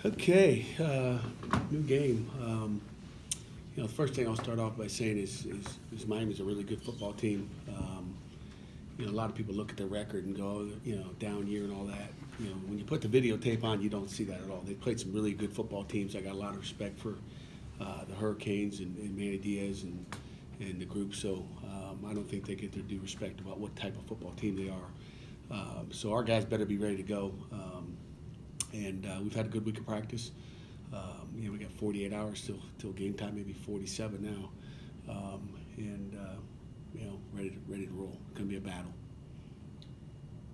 Okay, new game. The first thing I'll start off by saying is Miami's a really good football team. A lot of people look at their record and go, down year and all that. When you put the videotape on, you don't see that at all. They played some really good football teams. I got a lot of respect for the Hurricanes and Manny Diaz and the group. So I don't think they get their due respect about what type of football team they are. So our guys better be ready to go. And we've had a good week of practice. We got 48 hours till game time, maybe 47 now, ready to roll. It's gonna be a battle.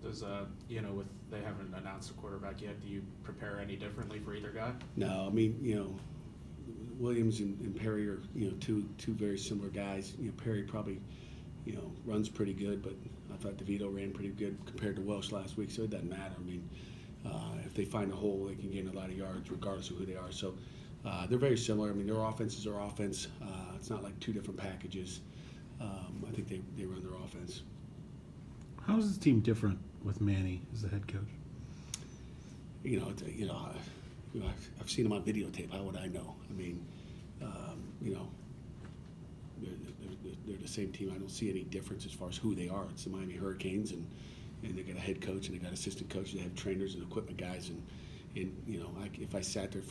Does with they haven't announced a quarterback yet, do you prepare any differently for either guy? No, Williams and Perry are two very similar guys. Perry probably runs pretty good, but I thought DeVito ran pretty good compared to Welsh last week, so it doesn't matter. If they find a hole, they can gain a lot of yards regardless of who they are. So they're very similar. Their offense is our offense. It's not like two different packages. I think they run their offense. How is this team different with Manny as the head coach? I've seen him on videotape. How would I know? They're the same team. I don't see any difference as far as who they are. It's the Miami Hurricanes, and they got a head coach and they got assistant coaches. They have trainers and equipment guys, and if I sat there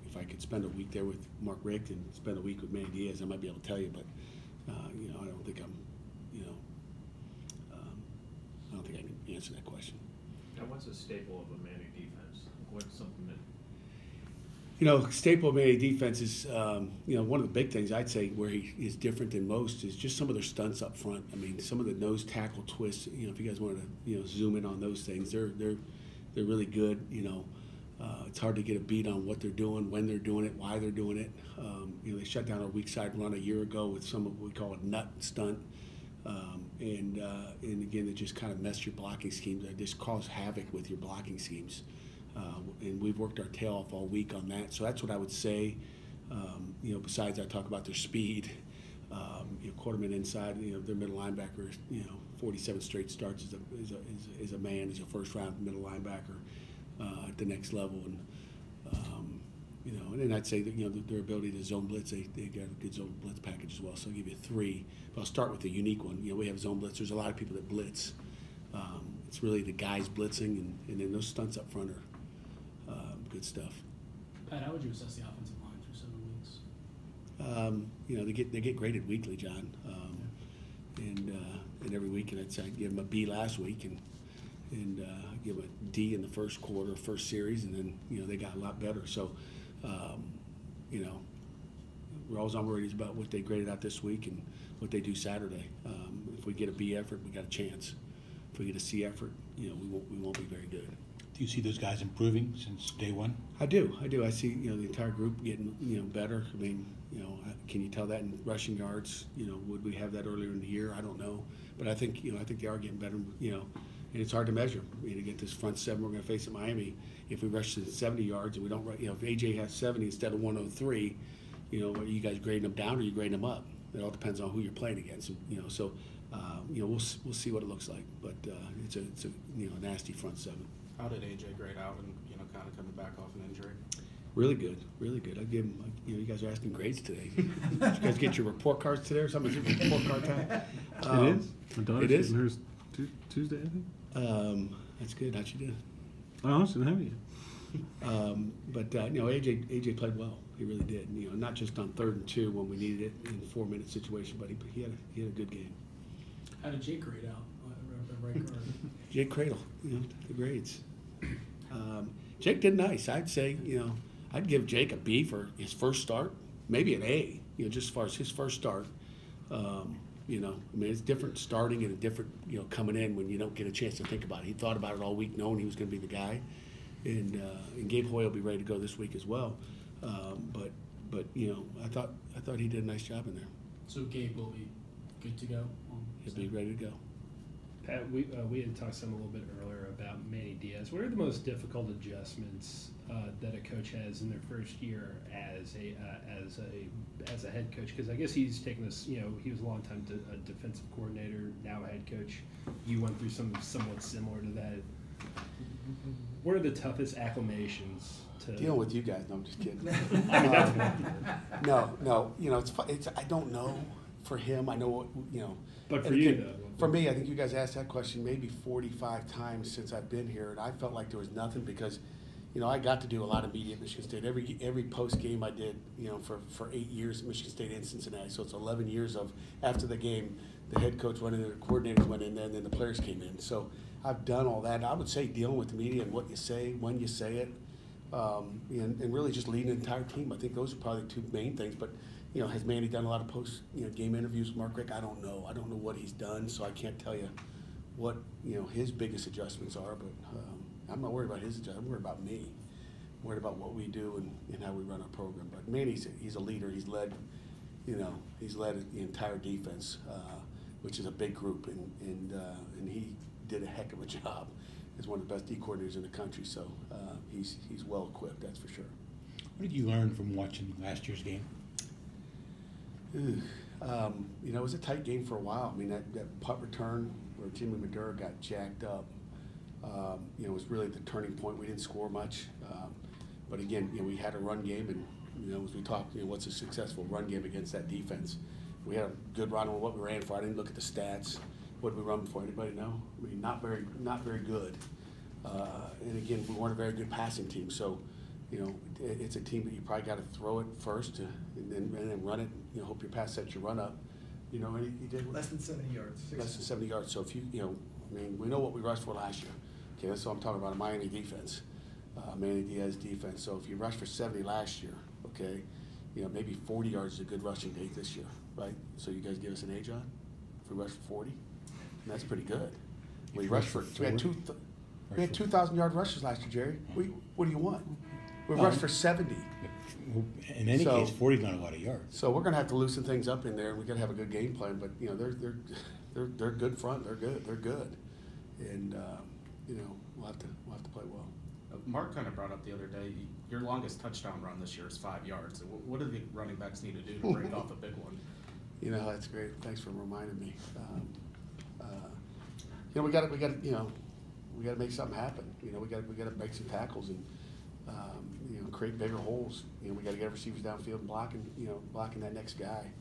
if I could spend a week there with Mark Richt and spend a week with Manny Diaz, I might be able to tell you. But I don't think I don't think I can answer that question. Now, what's a staple of a Manny defense? What's something that staple of Manny defense is, one of the big things I'd say where he is different than most is just some of their stunts up front. Some of the nose tackle twists. If you guys wanted to, zoom in on those things, they're really good. It's hard to get a beat on what they're doing, when they're doing it, why they're doing it. They shut down our weak side run a year ago with some of what we call a nut stunt, and again, it just kind of mess your blocking schemes. They just cause havoc with your blocking schemes. And we've worked our tail off all week on that. So that's what I would say. Besides I talk about their speed, quarterman inside, their middle linebacker, 47 straight starts is a man, is a first round middle linebacker at the next level. And then I'd say that, their ability to zone blitz, they got a good zone blitz package as well. So I'll give you 3. But I'll start with the unique one. We have zone blitz. There's a lot of people that blitz. It's really the guys blitzing, and then those stunts up front are good stuff. Pat, how would you assess the offensive line through 7 weeks? They get graded weekly, John, and every week. And I'd say I give them a B last week, and give them a D in the first quarter, first series, and then they got a lot better. So, we're always on worries about what they graded out this week and what they do Saturday. If we get a B effort, we got a chance. If we get a C effort, we won't be very good. Do you see those guys improving since day one? I do. I see the entire group getting better. Can you tell that in rushing yards? Would we have that earlier in the year? I don't know, but I think they are getting better. And it's hard to measure. To get this front seven we're going to face at Miami, if we rush to 70 yards and we don't, if AJ has 70 instead of 103, are you guys grading them down or are you grading them up? It all depends on who you're playing against. So we'll see what it looks like, but it's a nasty front seven. How did AJ grade out and kind of coming back off an injury? Really good, really good. I give him. You guys are asking grades today. Did you guys get your report cards today or something? Is it report card time? It is. My daughter's getting hers Tuesday, I think. That's good. How'd you do? I shouldn't have it. But AJ played well. He really did. Not just on 3rd and 2 when we needed it in a 4-minute situation, but he had a good game. How did Jake grade out? Right guard. Jake Cradle, the grades. Jake did nice. I'd say, I'd give Jake a B for his first start, maybe an A, just as far as his first start. It's different starting and a different, coming in when you don't get a chance to think about it. He thought about it all week knowing he was going to be the guy. And Gabe Hoy will be ready to go this week as well. But I thought he did a nice job in there. So Gabe will be good to go? He'll be ready to go. Pat, we had talked some a little bit earlier about Manny Diaz. What are the most difficult adjustments that a coach has in their first year as a head coach? Because I guess he's taken this. He was a long time a defensive coordinator, now a head coach. You went through something somewhat similar to that. what are the toughest acclimations to dealing with you guys? No, I'm just kidding. No, it's I don't know for him. I know what But for and you, again, though. For me, I think you guys asked that question maybe 45 times since I've been here, and I felt like there was nothing because, I got to do a lot of media at Michigan State. Every post game I did, for 8 years at Michigan State and Cincinnati. So it's 11 years of after the game, the head coach went in, the coordinators went in, and then the players came in. So I've done all that. I would say dealing with the media and what you say, when you say it, and really just leading the entire team. I think those are probably the two main things. But has Manny done a lot of post game interviews with Mark Rick? I don't know. I don't know what he's done, so I can't tell you what his biggest adjustments are. But I'm not worried about his adjustments. I'm worried about me. I'm worried about what we do and how we run our program. But Manny's he's a leader. He's led the entire defense, which is a big group, and he did a heck of a job as one of the best D coordinators in the country. So he's well equipped, that's for sure. What did you learn from watching last year's game? It was a tight game for a while. I mean, that punt return where Jimmy Madura got jacked up, was really the turning point. We didn't score much, but again, we had a run game, and as we talked, what's a successful run game against that defense? We had a good run on what we ran for. I didn't look at the stats. What did we run for? Anybody know? I mean, not very good. And again, we weren't a very good passing team. So, it's a team that you probably got to throw it first, and then run it. Hope your pass sets your run up. And he did less than 70 yards. Less than 70 yards. So if we know what we rushed for last year. Okay, that's what I'm talking about. A Miami defense, Manny Diaz defense. So if you rushed for 70 last year, okay, maybe 40 yards is a good rushing day this year, right? So you guys give us an age on if we rushed for 40. And that's pretty good. We rushed for we had 2,000-yard rushes last year, Jerry. What do you want? We rushed for 70. In any case, 40 is not a lot of yards. So we're going to have to loosen things up in there, and we got to have a good game plan. But they're good front. They're good, and we'll have to play well. Mark kind of brought up the other day, your longest touchdown run this year is 5 yards. What do the running backs need to do to break off a big one? That's great. Thanks for reminding me. We got to make something happen. We got to make some tackles and create bigger holes. We got to get our receivers downfield and blocking that next guy.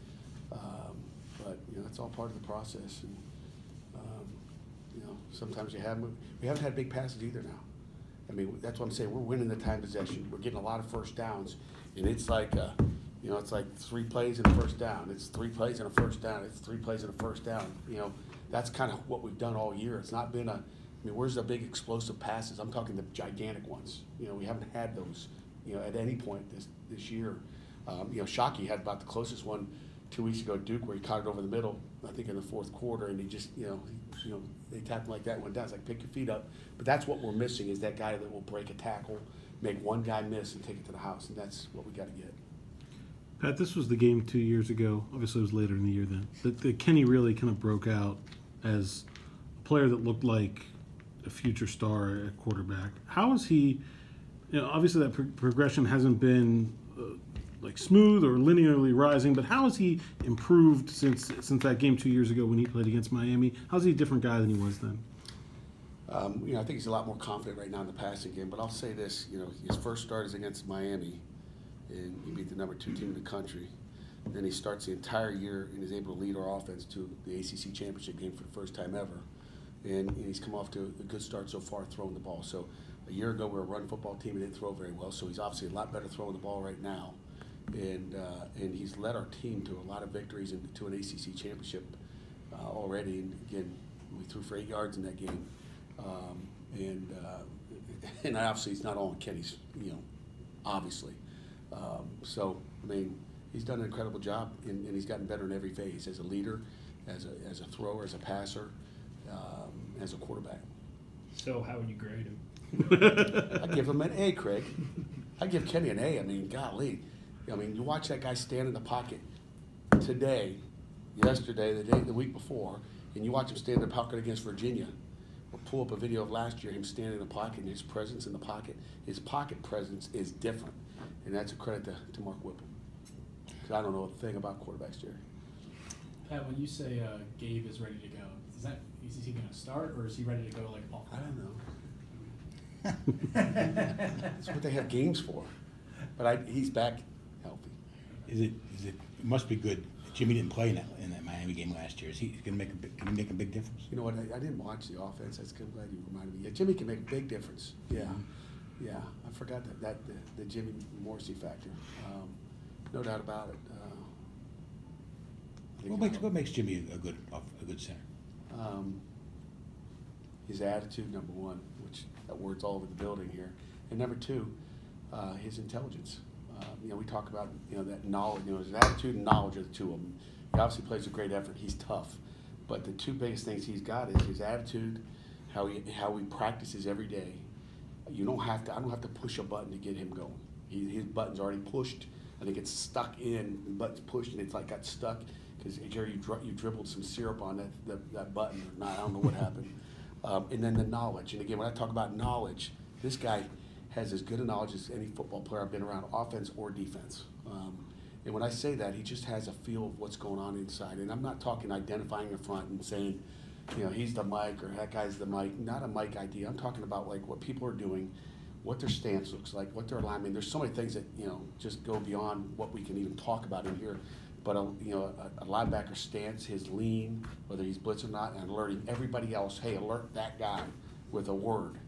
But that's all part of the process. And sometimes we haven't had big passes either now. I mean, that's what I'm saying. We're winning the time possession. We're getting a lot of first downs, and it's like it's like 3 plays and a first down. It's 3 plays and a first down. It's 3 plays and a first down. That's kind of what we've done all year. It's not been where's the big explosive passes? I'm talking the gigantic ones. We haven't had those, at any point this year. Shockey had about the closest one 2 weeks ago at Duke, where he caught it over the middle, I think in the fourth quarter, and he just, they tapped him like that and went down. It's like, pick your feet up. But that's what we're missing, is that guy that will break a tackle, make one guy miss, and take it to the house, and that's what we got to get. Pat, this was the game 2 years ago. Obviously, it was later in the year then. But Kenny really kind of broke out as a player that looked like a future star at quarterback. How is he? Obviously that progression hasn't been like smooth or linearly rising, but how has he improved since that game 2 years ago when he played against Miami? How's he a different guy than he was then? I think he's a lot more confident right now in the passing game. But I'll say this: his first start is against Miami, and he beat the number 2 team in the country. Then he starts the entire year and is able to lead our offense to the ACC championship game for the first time ever. And he's come off to a good start so far throwing the ball. So a year ago we were a run football team and didn't throw very well. So he's obviously a lot better throwing the ball right now. And he's led our team to a lot of victories and to an ACC championship already. And again, we threw for 8 yards in that game. And obviously it's not all on Kenny's, obviously. So, he's done an incredible job, and he's gotten better in every phase, as a leader, as a thrower, as a passer, as a quarterback. So how would you grade him? I give him an A, Craig. I give Kenny an A. Golly. You watch that guy stand in the pocket today, yesterday, the week before, and you watch him stand in the pocket against Virginia. We'll pull up a video of last year, him standing in the pocket and his presence in the pocket. His pocket presence is different, and that's a credit to Mark Whipple. Because I don't know a thing about quarterbacks, Jerry. Pat, when you say Gabe is ready to go, is he going to start, or is he ready to go like off? I don't know. That's what they have games for. But he's back healthy. It must be good. Jimmy didn't play in that Miami game last year. Is he going to can he make a big difference? You know what? I didn't watch the offense. I'm glad you reminded me. Yeah, Jimmy can make a big difference. Yeah, yeah. I forgot that the Jimmy Morrissey factor. No doubt about it. What makes Jimmy a good center? His attitude, number one, which that word's all over the building here, and number two, his intelligence. We talk about that knowledge. His attitude and knowledge are the two of them. He obviously plays a great effort. He's tough, but the two biggest things he's got is his attitude, how he practices every day. I don't have to push a button to get him going. His button's already pushed. I think it's stuck in. The button's pushed and it's like got stuck because Jerry, you dribbled some syrup on that button. Or not, I don't know what happened. And then the knowledge. And again, when I talk about knowledge, this guy has as good a knowledge as any football player I've been around, offense or defense. And when I say that, he just has a feel of what's going on inside. And I'm not talking identifying the front and saying, he's the Mike or that guy's the Mike. Not a Mike idea. I'm talking about like what people are doing, what their stance looks like, what their alignment. There's so many things that just go beyond what we can even talk about in here. But a linebacker stance, his lean, whether he's blitz or not, and alerting everybody else, hey, alert that guy with a word.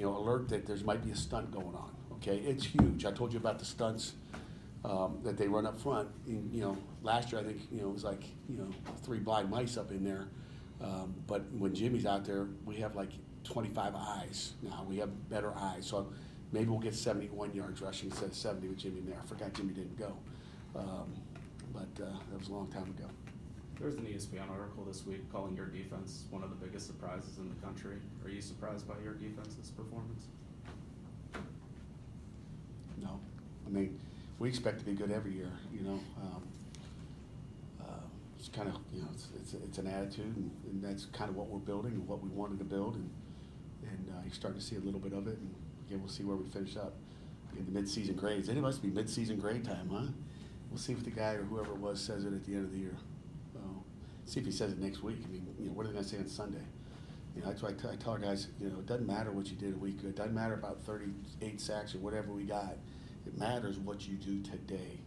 Alert that there might be a stunt going on. Okay, it's huge. I told you about the stunts that they run up front. Last year I think it was like 3 blind mice up in there. But when Jimmy's out there, we have like 25 eyes now. We have better eyes, so maybe we'll get 71 yards rushing instead of 70 with Jimmy in there. I forgot Jimmy didn't go, but that was a long time ago. There was an ESPN article this week calling your defense one of the biggest surprises in the country. Are you surprised by your defense's performance? No. I mean, we expect to be good every year, It's kind of, it's an attitude, and that's kind of what we're building and what we wanted to build, and you're starting to see a little bit of it, and again, we'll see where we finish up in the mid-season grades. It must be mid-seasan grade time, huh? We'll see if the guy or whoever it was says it at the end of the year. See if he says it next week. I mean, what are they going to say on Sunday? That's why I tell our guys, it doesn't matter what you did a week ago. It doesn't matter about 38 sacks or whatever we got. It matters what you do today,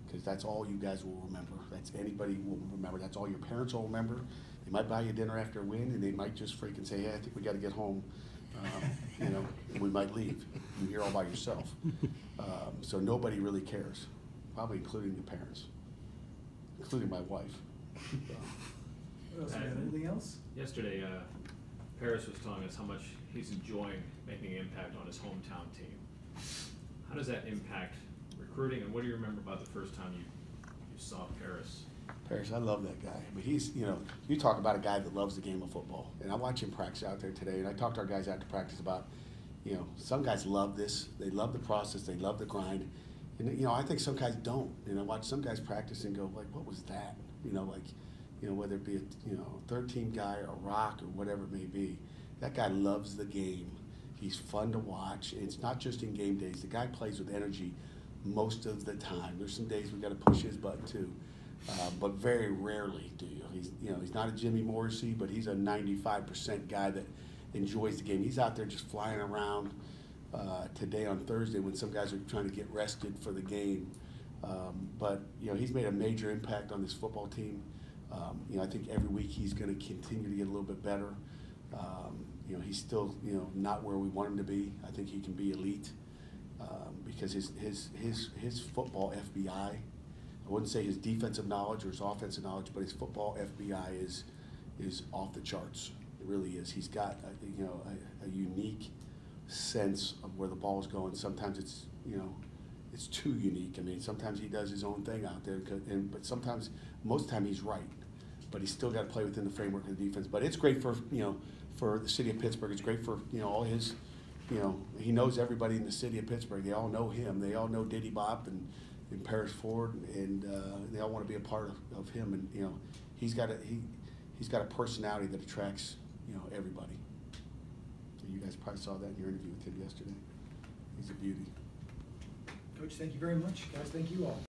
because that's all you guys will remember. That's anybody will remember. That's all your parents will remember. They might buy you dinner after a win, and they might just freaking say, hey, I think we got to get home, and we might leave. You're here all by yourself. So nobody really cares, probably including the parents, including my wife. What else? Anything else? Yesterday, Paris was telling us how much he's enjoying making an impact on his hometown team. How does that impact recruiting, and what do you remember about the first time you saw Paris? Paris, I love that guy. But he's, you talk about a guy that loves the game of football. And I watch him practice out there today, and I talk to our guys after practice about, some guys love this. They love the process. They love the grind. And, I think some guys don't. I watch some guys practice and go, like, what was that? Whether it be a third-team guy or rock or whatever it may be. That guy loves the game. He's fun to watch. It's not just in game days. The guy plays with energy most of the time. There's some days we got to push his button too, but very rarely do you. He's not a Jimmy Morrissey, but he's a 95% guy that enjoys the game. He's out there just flying around today on Thursday when some guys are trying to get rested for the game. But he's made a major impact on this football team. I think every week he's going to continue to get a little bit better. He's still not where we want him to be. I think he can be elite because his football FBI. I wouldn't say his defensive knowledge or his offensive knowledge, but his football FBI is off the charts. It really is. He's got a unique sense of where the ball is going. Sometimes it's too unique. I mean, sometimes he does his own thing out there, but sometimes, most of the time, he's right. But he's still got to play within the framework of the defense. But it's great for for the city of Pittsburgh. It's great for all his, he knows everybody in the city of Pittsburgh. They all know him. They all know Diddy Bop and Paris Ford, and they all want to be a part of him. And he's got a personality that attracts everybody. So you guys probably saw that in your interview with him yesterday. He's a beauty. Coach, thank you very much. Guys, thank you all.